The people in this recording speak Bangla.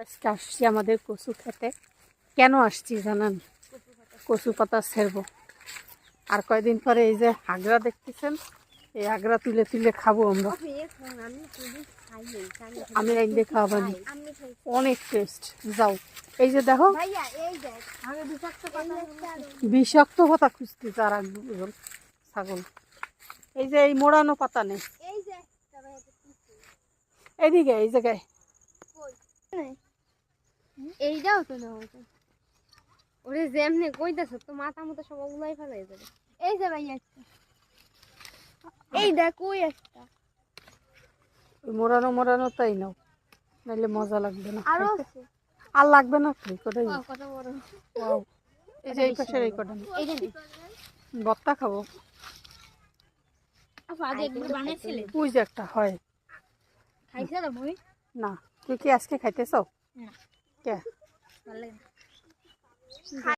আজকে আসছি আমাদের কচু খেতে। কেন আসছি জানেন? কচু পাতা ছেড়বো। আর কয়দিন পরে এই যে আগ্রা দেখতেছেন, এই আগ্রা তুলে তুলে খাবো আমরা। আমি একদিন খাওয়াবানি, অনেক টেস্ট। যাও, এই যে দেখো বিষাক্ত পাতা খুঁজতে তার একজন ছাগল। এই যে এই মোড়ানো পাতা নেই, এইদিকে এই জায়গায় এইটাও তো না ওরে যেমনে কইতাছ তো মাথা মতো সব উলাই ফেলাই যাবে। এই যে ভাই একটা, এই দেখ ওই একটা ওই মোড়ানো মোড়ানো তাই নাও, নাইলে মজা লাগবে না। আরো আছে, আর লাগবে না কি কোটাই। কত বড়। এই যে এই পাশের এই কটা এইটা নে ভর্তা খাবো। আপা আগে একবার বানাইছিলে, ওই যে একটা হয় খাইছ না বই? না। তুই কি আজকে খাইতেছ? না কে? ভালো লাগে না।